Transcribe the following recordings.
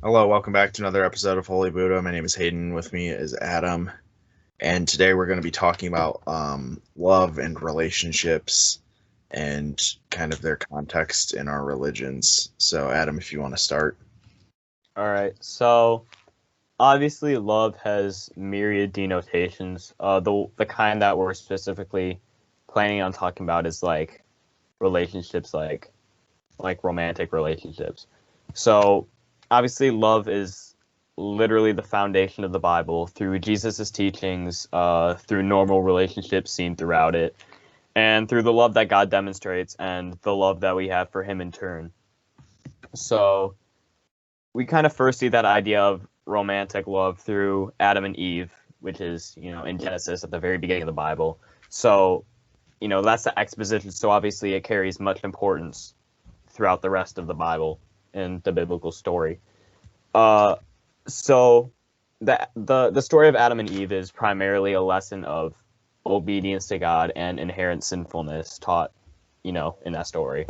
Hello, welcome back to another episode of Holy Buddha. My name is Hayden. With me is Adam, and today we're going to be talking about love and relationships and kind of their context in our religions. So, Adam, if you want to start. All right. So obviously, love has myriad denotations. The kind that we're specifically planning on talking about is like relationships, like romantic relationships. So obviously, love is literally the foundation of the Bible through Jesus's teachings, through normal relationships seen throughout it, and through the love that God demonstrates and the love that we have for Him in turn. So we kind of first see that idea of romantic love through Adam and Eve, which is, in Genesis at the very beginning of the Bible. So, that's the exposition. So obviously it carries much importance throughout the rest of the Bible and the biblical story. Uh, so the story of Adam and Eve is primarily a lesson of obedience to God and inherent sinfulness taught, in that story.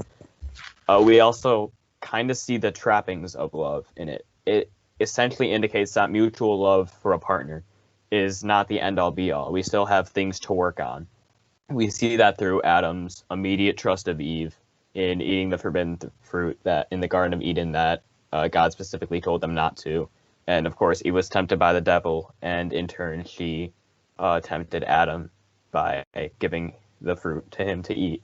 We also kind of see the trappings of love in it. It essentially indicates that mutual love for a partner is not the end all be all. We still have things to work on. We see that through Adam's immediate trust of Eve in eating the forbidden fruit that in the Garden of Eden that God specifically told them not to. And of course, Eve was tempted by the devil, and in turn, she tempted Adam by giving the fruit to him to eat.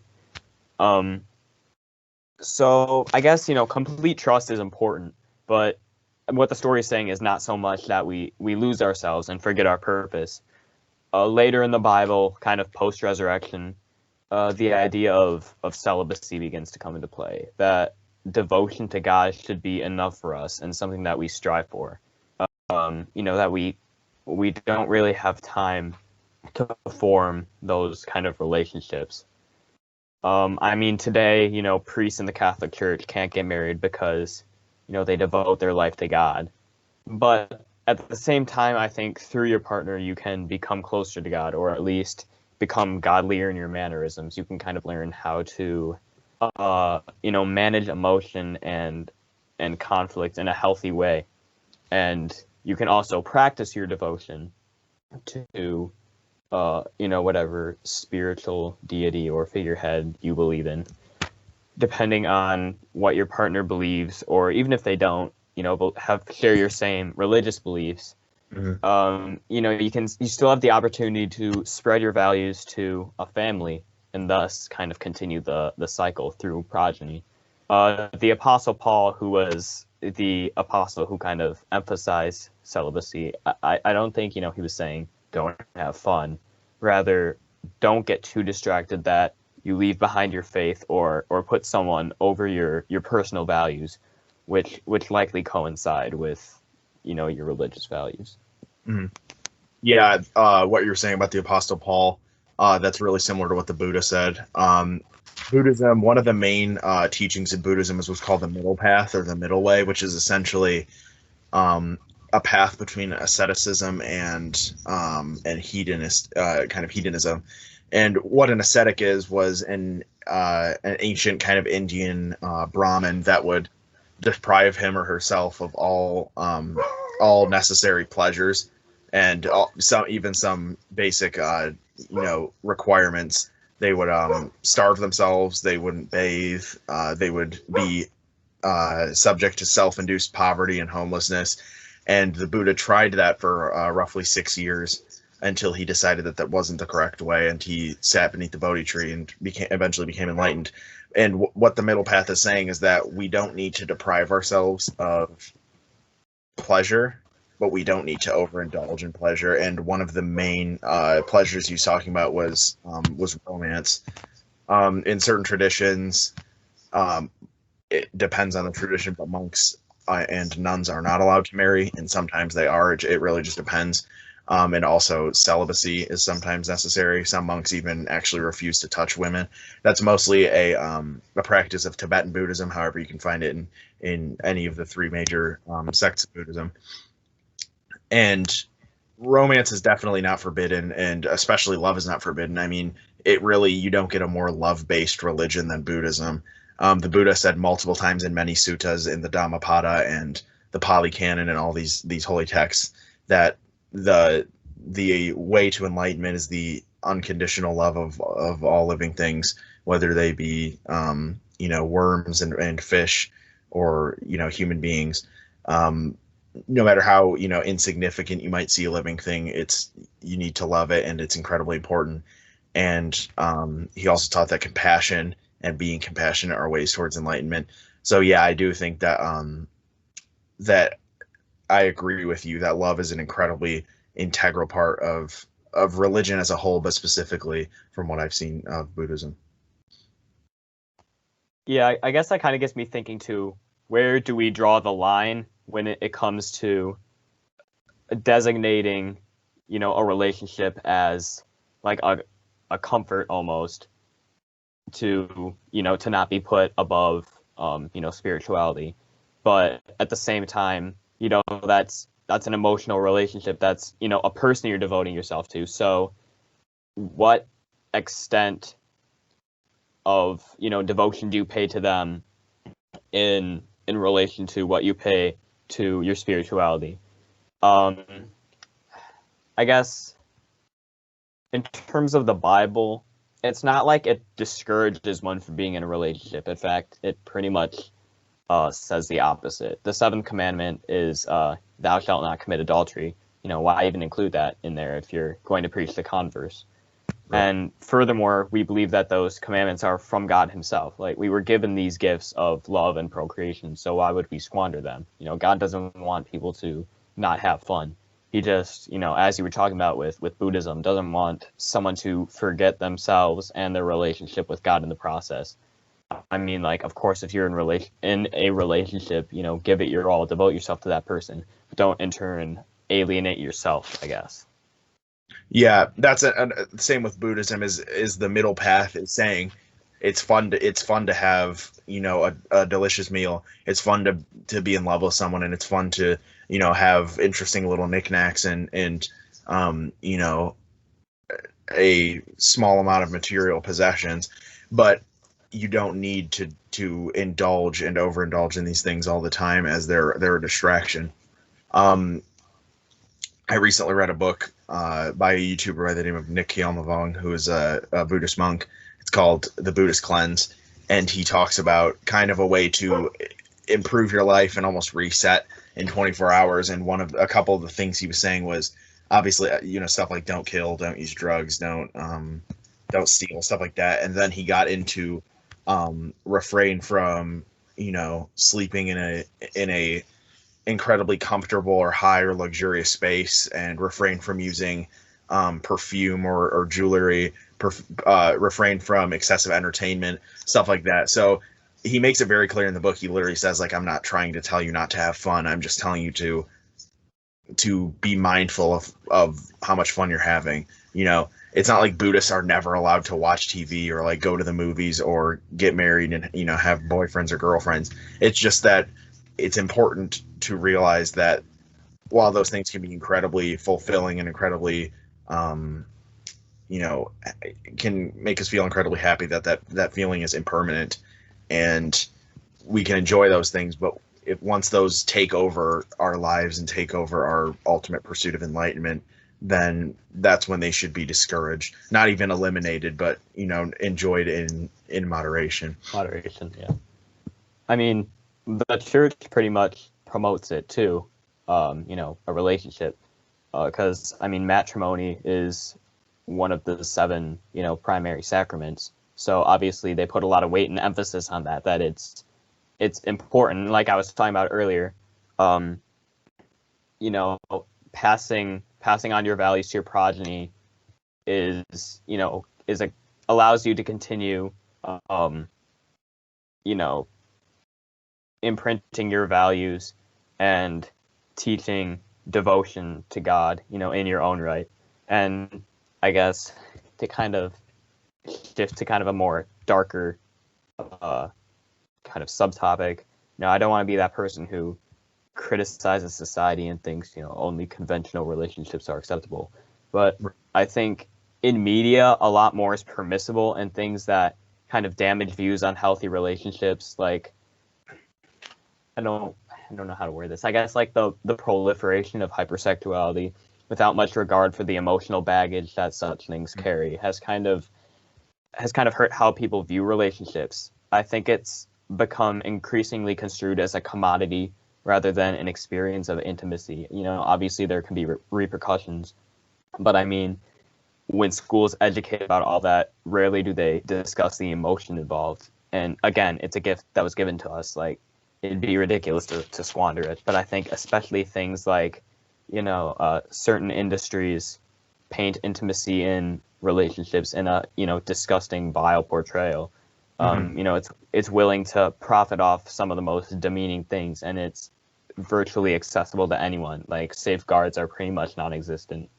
So I guess, complete trust is important, but what the story is saying is not so much that we lose ourselves and forget our purpose. Later in the Bible, kind of post-resurrection, the idea of celibacy begins to come into play, that devotion to God should be enough for us and something that we strive for. That we don't really have time to form those kind of relationships. I mean, today, priests in the Catholic Church can't get married because, they devote their life to God. But at the same time, I think through your partner, you can become closer to God, or at least become godlier in your mannerisms. You can kind of learn how to, manage emotion and conflict in a healthy way. And you can also practice your devotion to whatever spiritual deity or figurehead you believe in, depending on what your partner believes, or even if they don't, share your same religious beliefs. Mm-hmm. You still have the opportunity to spread your values to a family, and thus kind of continue the cycle through progeny. The Apostle Paul, who was the apostle who kind of emphasized celibacy, I don't think, he was saying don't have fun. Rather, don't get too distracted that you leave behind your faith or put someone over your personal values, which likely coincide with, your religious values. Mm-hmm. Yeah, what you were saying about the Apostle Paul, that's really similar to what the Buddha said. Buddhism, one of the main teachings in Buddhism is what's called the middle path or the middle way, which is essentially a path between asceticism and hedonist kind of hedonism. And what an ascetic was an ancient kind of Indian Brahmin that would deprive him or herself of all necessary pleasures and some basic requirements. They would starve themselves. They wouldn't bathe. They would be subject to self-induced poverty and homelessness. And the Buddha tried that for roughly 6 years until he decided that that wasn't the correct way, and he sat beneath the Bodhi tree and eventually became enlightened. And what the middle path is saying is that we don't need to deprive ourselves of pleasure, but we don't need to overindulge in pleasure. And one of the main pleasures he was talking about was romance. In certain traditions, it depends on the tradition, but monks and nuns are not allowed to marry, and sometimes they are. It really just depends. And also celibacy is sometimes necessary. Some monks even actually refuse to touch women. That's mostly a practice of Tibetan Buddhism. However, you can find it in any of the three major sects of Buddhism. And romance is definitely not forbidden, and especially love is not forbidden. I mean, you don't get a more love-based religion than Buddhism. The Buddha said multiple times in many suttas in the Dhammapada and the Pali Canon and all these holy texts, that the way to enlightenment is the unconditional love of all living things, whether they be worms and fish, or human beings. No matter how insignificant you might see a living thing, you need to love it, and it's incredibly important. And he also taught that compassion and being compassionate are ways towards enlightenment. So yeah, I do think that that I agree with you that love is an incredibly integral part of religion as a whole, but specifically from what I've seen of Buddhism. Yeah, I guess that kind of gets me thinking too, where do we draw the line when it comes to designating, a relationship as like a comfort almost, to, to not be put above, spirituality. But at the same time, that's an emotional relationship. That's, a person you're devoting yourself to. So what extent of, devotion do you pay to them in relation to what you pay to your spirituality? I guess in terms of the Bible, it's not like it discourages one from being in a relationship. In fact, it pretty much says the opposite. The seventh commandment is thou shalt not commit adultery. Why even include that in there if you're going to preach the converse? Right. And furthermore, we believe that those commandments are from God himself. Like, we were given these gifts of love and procreation, so why would we squander them? God doesn't want people to not have fun. He just, as you were talking about with Buddhism, doesn't want someone to forget themselves and their relationship with God in the process. I mean, like, of course, if you're in a relationship, give it your all, devote yourself to that person, but don't in turn alienate yourself, I guess. Yeah, that's the same with Buddhism. Is the middle path is saying it's fun to have a delicious meal. It's fun to be in love with someone, and it's fun to have interesting little knickknacks and a small amount of material possessions, but you don't need to indulge and overindulge in these things all the time, as they're a distraction. I recently read a book by a YouTuber by the name of Nick Kyeolmavong, who is a Buddhist monk. It's called The Buddhist Cleanse, and he talks about kind of a way to improve your life and almost reset in 24 hours. And a couple of the things he was saying was, obviously, stuff like don't kill, don't use drugs, don't steal, stuff like that. And then he got into refrain from sleeping in a incredibly comfortable or high or luxurious space, and refrain from using perfume or jewelry, refrain from excessive entertainment, stuff like that. So he makes it very clear in the book. He literally says, like, I'm not trying to tell you not to have fun. I'm just telling you to be mindful of how much fun you're having. It's not like Buddhists are never allowed to watch TV or like go to the movies or get married and have boyfriends or girlfriends. It's just that it's important to realize that while those things can be incredibly fulfilling and incredibly can make us feel incredibly happy, that feeling is impermanent, and we can enjoy those things, but once those take over our lives and take over our ultimate pursuit of enlightenment, then that's when they should be discouraged. Not even eliminated, but enjoyed in moderation. Moderation, yeah. I mean, the church pretty much promotes it too, a relationship, because matrimony is one of the 7 primary sacraments. So obviously they put a lot of weight and emphasis on that it's important. Like I was talking about earlier, passing on your values to your progeny allows you to continue, imprinting your values and teaching devotion to God, in your own right. And I guess to kind of shift to kind of a more darker kind of subtopic, I don't want to be that person who criticizes society and thinks, only conventional relationships are acceptable. But I think in media, a lot more is permissible, and things that kind of damage views on healthy relationships, like, I don't know how to word this. I guess like the proliferation of hypersexuality without much regard for the emotional baggage that such things carry has kind of hurt how people view relationships. I think it's become increasingly construed as a commodity rather than an experience of intimacy. You know, obviously there can be repercussions, but I mean, when schools educate about all that, rarely do they discuss the emotion involved. And again, it's a gift that was given to us. Like, it'd be ridiculous to squander it. But I think especially things like, you know, certain industries paint intimacy in relationships in a, you know, disgusting, vile portrayal. You know, it's willing to profit off some of the most demeaning things, and it's virtually accessible to anyone. Like, safeguards are pretty much non-existent.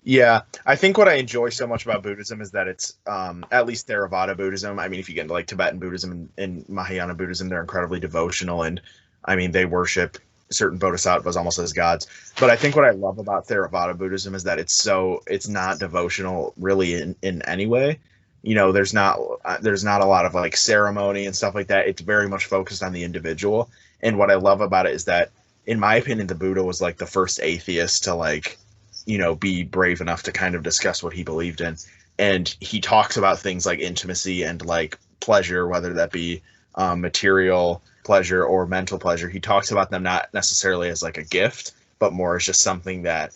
Yeah, I think what I enjoy so much about Buddhism is that it's at least Theravada Buddhism. I mean, if you get into like Tibetan Buddhism and Mahayana Buddhism, they're incredibly devotional, and I mean, they worship certain bodhisattvas almost as gods. But I think what I love about Theravada Buddhism is that it's not devotional really in any way. You know, there's not a lot of like ceremony and stuff like that. It's very much focused on the individual. And what I love about it is that, in my opinion, the Buddha was like the first atheist to like, you know, be brave enough to kind of discuss what he believed in. And he talks about things like intimacy and like pleasure, whether that be material pleasure or mental pleasure. He talks about them not necessarily as like a gift, but more as just something that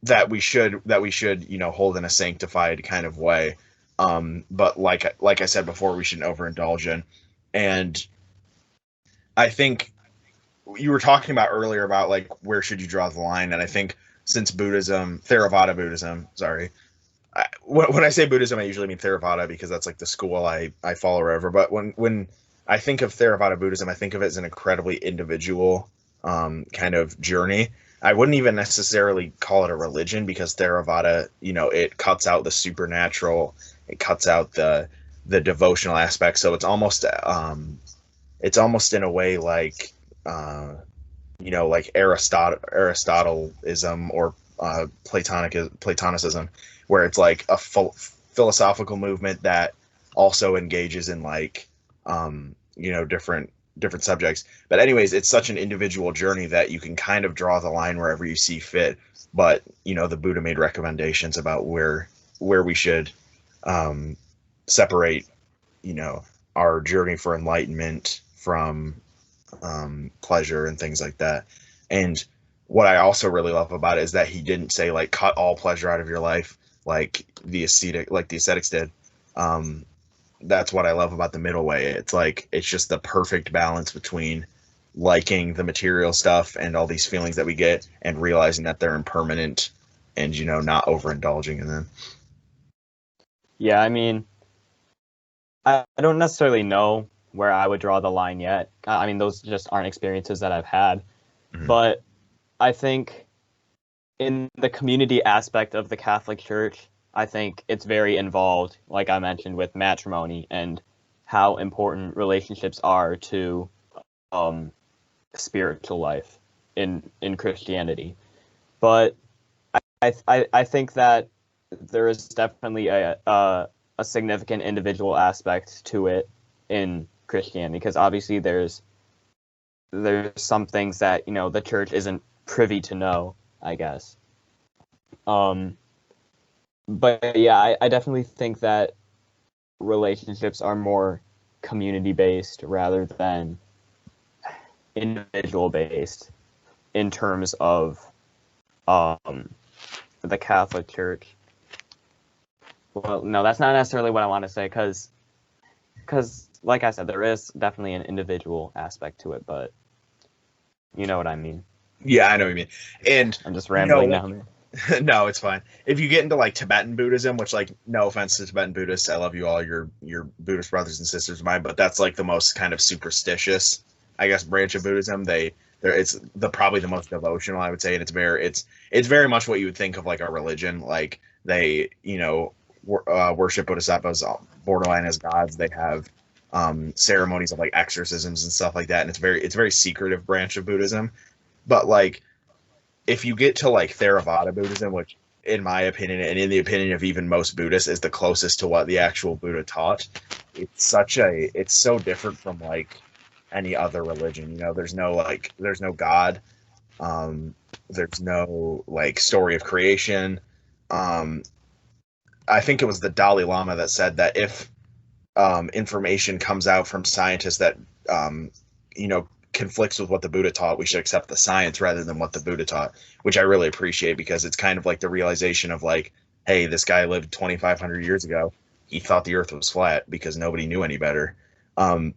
that we should, you know, hold in a sanctified kind of way. But like I said before, we shouldn't overindulge in. And I think you were talking about earlier about like where should you draw the line, and I think since Theravada Buddhism, sorry, when I say Buddhism, I usually mean Theravada because that's like the school I follow or whatever. But when I think of Theravada Buddhism, I think of it as an incredibly individual kind of journey. I wouldn't even necessarily call it a religion because Theravada, you know, it cuts out the supernatural, it cuts out the devotional aspect. So it's almost in a way like you know, like Aristotelism or Platonicism, where it's like a philosophical movement that also engages in like you know, different subjects. But anyways, it's such an individual journey that you can kind of draw the line wherever you see fit. But you know, the Buddha made recommendations about where we should separate, you know, our journey for enlightenment from pleasure and things like that. And what I also really love about it is that he didn't say like cut all pleasure out of your life like the ascetics did. That's what I love about the middle way. It's like it's just the perfect balance between liking the material stuff and all these feelings that we get and realizing that they're impermanent and, you know, not overindulging in them. Yeah, I mean, I don't necessarily know where I would draw the line yet. I mean, those just aren't experiences that I've had. But I think in the community aspect of the Catholic Church, I think it's very involved, like I mentioned, with matrimony and how important relationships are to spiritual life in Christianity. But I think that there is definitely a significant individual aspect to it in Christianity, because obviously there's some things that, you know, the church isn't privy to know, I guess. But yeah, I definitely think that relationships are more community-based rather than individual-based in terms of the Catholic Church. Well, no, that's not necessarily what I want to say, because like I said, there is definitely an individual aspect to it, but you know what I mean. Yeah, I know what you mean. And I'm just rambling now. No, it's fine. If you get into like Tibetan Buddhism, which, like, no offense to Tibetan Buddhists, I love you all, your Buddhist brothers and sisters of mine, but that's like the most kind of superstitious, I guess, branch of Buddhism. It's probably the most devotional, I would say, and it's very much what you would think of like a religion. Like, they, you know, worship bodhisattvas borderline as gods. They have ceremonies of like exorcisms and stuff like that, and it's very secretive branch of Buddhism. But like, if you get to like Theravada Buddhism, which in my opinion and in the opinion of even most Buddhists is the closest to what the actual Buddha taught, it's so different from like any other religion. You know, there's no God. There's no like story of creation. I think it was the Dalai Lama that said that if information comes out from scientists that you know, conflicts with what the Buddha taught, we should accept the science rather than what the Buddha taught, which I really appreciate, because it's kind of like the realization of like, hey, this guy lived 2,500 years ago. He thought the earth was flat because nobody knew any better. And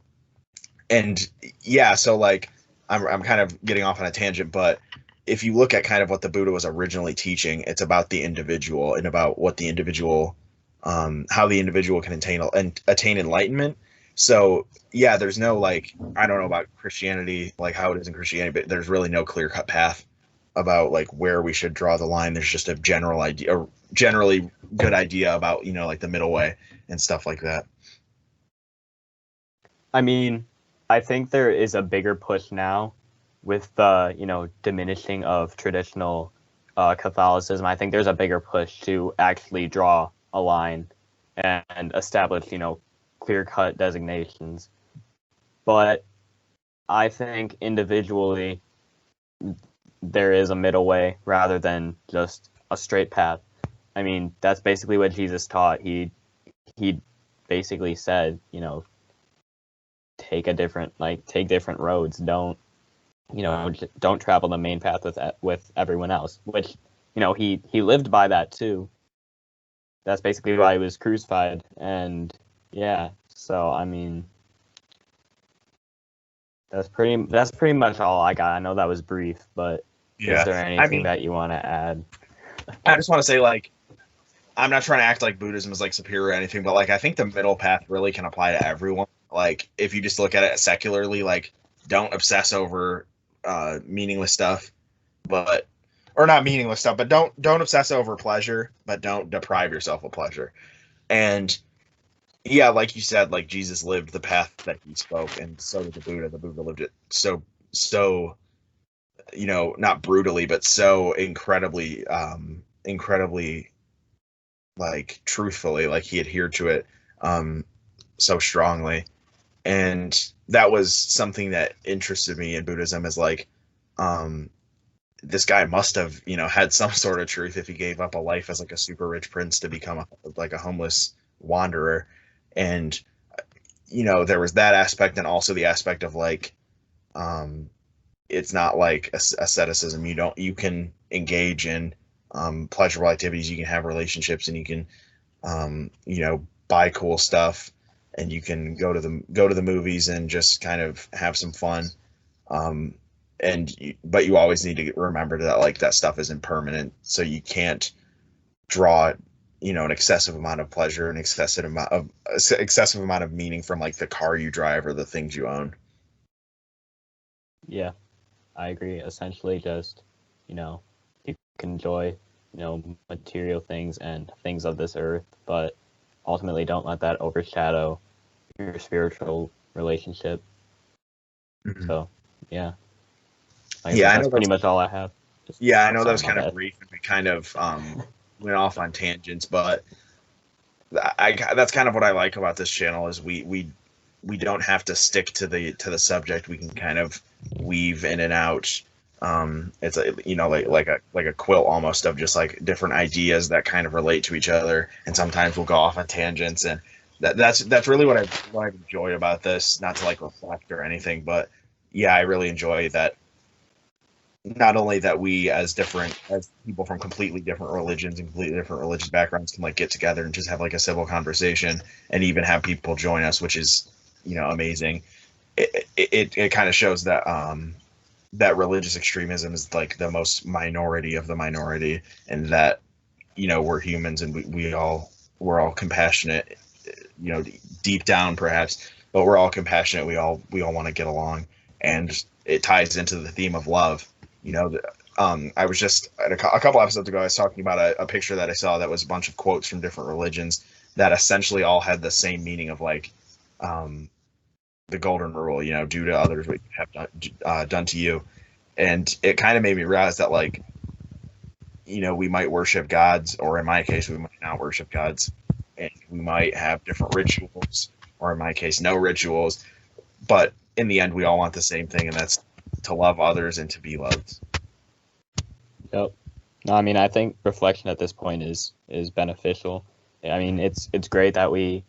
yeah, so like I'm kind of getting off on a tangent, but if you look at kind of what the Buddha was originally teaching, it's about the individual and about what the individual, how the individual can attain enlightenment. So yeah, there's no like, I don't know about Christianity, like how it is in Christianity, but there's really no clear cut path about like where we should draw the line. There's just a general idea, a generally good idea about, you know, like the middle way and stuff like that. I mean, I think there is a bigger push now with the, you know, diminishing of traditional Catholicism. I think there's a bigger push to actually draw a line and establish, you know, clear-cut designations. But I think individually there is a middle way rather than just a straight path. I mean, that's basically what Jesus taught. He basically said, you know, take different roads. Don't, you know, don't travel the main path with everyone else, which, you know, he lived by that too. That's basically why he was crucified. And yeah, so I mean, that's pretty much all I got. I know that was brief, but Yeah. is there anything that you want to add? I just want to say, like, I'm not trying to act like Buddhism is like superior or anything, but like I think the middle path really can apply to everyone. Like if you just look at it secularly, like don't obsess over meaningless stuff, but or not meaningless stuff, but don't obsess over pleasure, but don't deprive yourself of pleasure. And yeah, like you said, like Jesus lived the path that he spoke, and so did the Buddha. The Buddha lived it so you know, not brutally, but so incredibly like truthfully, like he adhered to it so strongly. And that was something that interested me in Buddhism, is like this guy must have, you know, had some sort of truth if he gave up a life as like a super rich prince to become like a homeless wanderer. And you know, there was that aspect, and also the aspect of like it's not like asceticism. You can engage in pleasurable activities, you can have relationships, and you can you know, buy cool stuff, and you can go to the movies and just kind of have some fun. But you always need to remember that like that stuff is impermanent, so you can't draw, you know, an excessive amount of pleasure, an excessive amount of meaning from like the car you drive or the things you own. Yeah, I agree. Essentially, just, you know, you can enjoy, you know, material things and things of this earth, but ultimately don't let that overshadow your spiritual relationship. Mm-hmm. So, yeah. Yeah, that's pretty much all I have. Yeah, I know that was kind of brief, and we kind of went off on tangents, but that's kind of what I like about this channel, is we don't have to stick to the subject. We can kind of weave in and out. It's a, you know, like a quilt almost, of just like different ideas that kind of relate to each other, and sometimes we'll go off on tangents, and that's really what I enjoy about this. Not to like reflect or anything, but yeah, I really enjoy that. Not only that we as people from completely different religions and completely different religious backgrounds can like get together and just have like a civil conversation, and even have people join us, which is, you know, amazing. It kind of shows that that religious extremism is like the most minority of the minority, and that, you know, we're humans, and we're all compassionate, you know, deep down perhaps, but we're all compassionate. We all want to get along, and it ties into the theme of love. You know, I was just a couple episodes ago, I was talking about a picture that I saw that was a bunch of quotes from different religions that essentially all had the same meaning of like the golden rule, you know, do to others what you have done to you. And it kind of made me realize that, like, you know, we might worship gods, or in my case, we might not worship gods, and we might have different rituals, or in my case, no rituals. But in the end, we all want the same thing, and that's to love others and to be loved. Yep. No, I mean, I think reflection at this point is beneficial. I mean, it's great that we've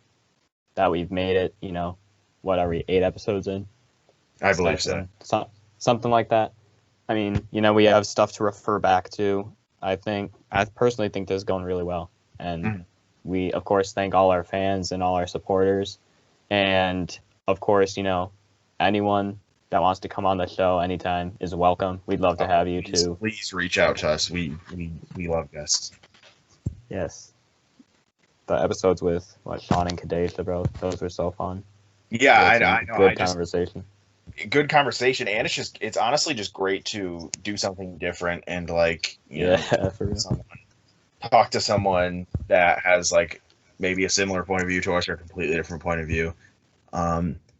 made it. You know, what are we, 8 episodes in? I believe so. Something like that. I mean, you know, we have stuff to refer back to. I personally think this is going really well, and we of course thank all our fans and all our supporters, and of course, you know, anyone that wants to come on the show anytime is welcome. We'd love to have you too. Please reach out to us. We love guests. Yes. The episodes with Sean and Kadesha, bro, those were so fun. Yeah, I know. Good conversation. Good conversation, and it's honestly just great to do something different and like talk to someone that has like maybe a similar point of view to us or a completely different point of view.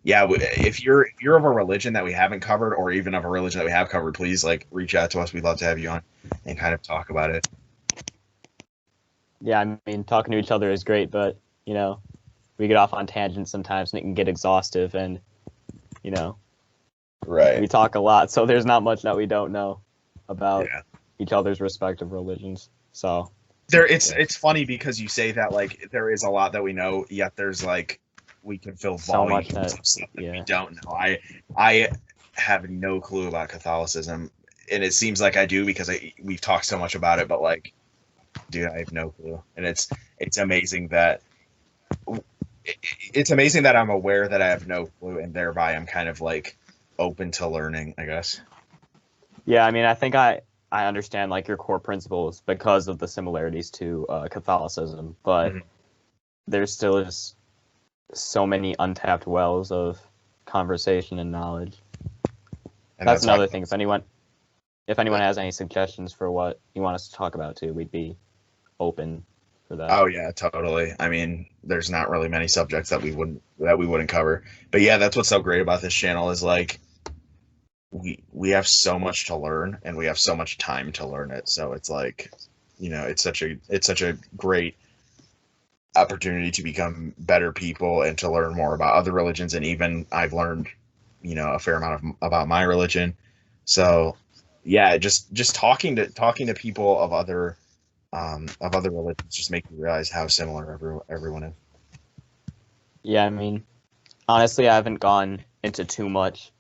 If you're of a religion that we haven't covered, or even of a religion that we have covered, please like reach out to us. We'd love to have you on and kind of talk about it. Yeah, I mean, talking to each other is great, but you know, we get off on tangents sometimes, and it can get exhaustive, and you know, right? We talk a lot, so there's not much that we don't know about each other's respective religions. So it's funny because you say that like there is a lot that we know, yet there's like we can fill volumes of stuff that we don't know. I have no clue about Catholicism, and it seems like I do because we've talked so much about it, but like, dude, I have no clue, and it's amazing that I'm aware that I have no clue, and thereby I'm kind of like open to learning, I guess. Yeah, I mean, I think I understand like your core principles because of the similarities to Catholicism, but there's still is so many untapped wells of conversation and knowledge. And that's another thing. If anyone has any suggestions for what you want us to talk about too, we'd be open for that. Oh yeah, totally. I mean, there's not really many subjects that we wouldn't cover. But yeah, that's what's so great about this channel is like we have so much to learn, and we have so much time to learn it. So it's like, you know, it's such a great opportunity to become better people and to learn more about other religions. And even I've learned, you know, a fair amount about my religion. So yeah, just talking to people of other religions just make you realize how similar everyone is. Yeah, I mean, honestly, I haven't gone into too much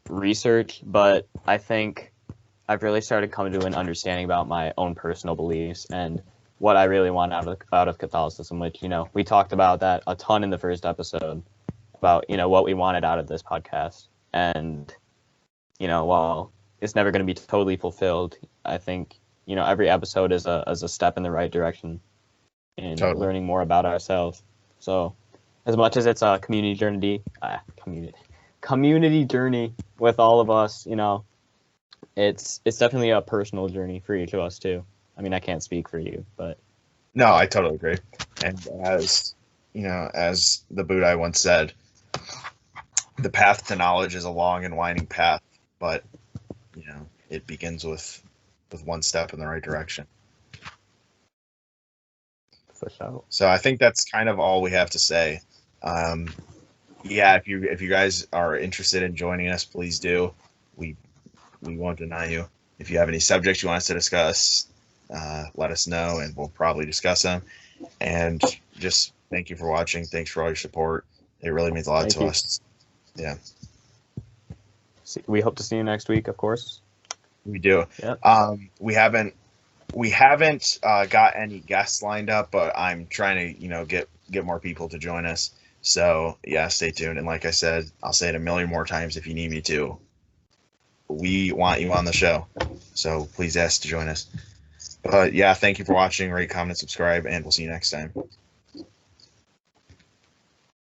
research, but I think I've really started coming to an understanding about my own personal beliefs and what I really want out of Catholicism, which, you know, we talked about that a ton in the first episode about, you know, what we wanted out of this podcast. And, you know, while it's never going to be totally fulfilled, I think, you know, every episode is a step in the right direction in learning more about ourselves. So as much as it's a community journey with all of us, you know, it's definitely a personal journey for each of us too. I mean, I can't speak for you, but no, I totally agree. And as you know, as the Buddha once said, the path to knowledge is a long and winding path, but you know, it begins with one step in the right direction. For sure. So I think that's kind of all we have to say. Yeah, if you guys are interested in joining us, please do. We won't deny you. If you have any subjects you want us to discuss, let us know, and we'll probably discuss them. And just thank you for watching. Thanks for all your support. It really means a lot to us. Yeah. We hope to see you next week, of course. We do. Yep. We haven't got any guests lined up, but I'm trying to, you know, get more people to join us. So yeah, stay tuned. And like I said, I'll say it a million more times if you need me to. We want you on the show, so please ask to join us. But yeah, thank you for watching. Rate, comment, subscribe, and we'll see you next time.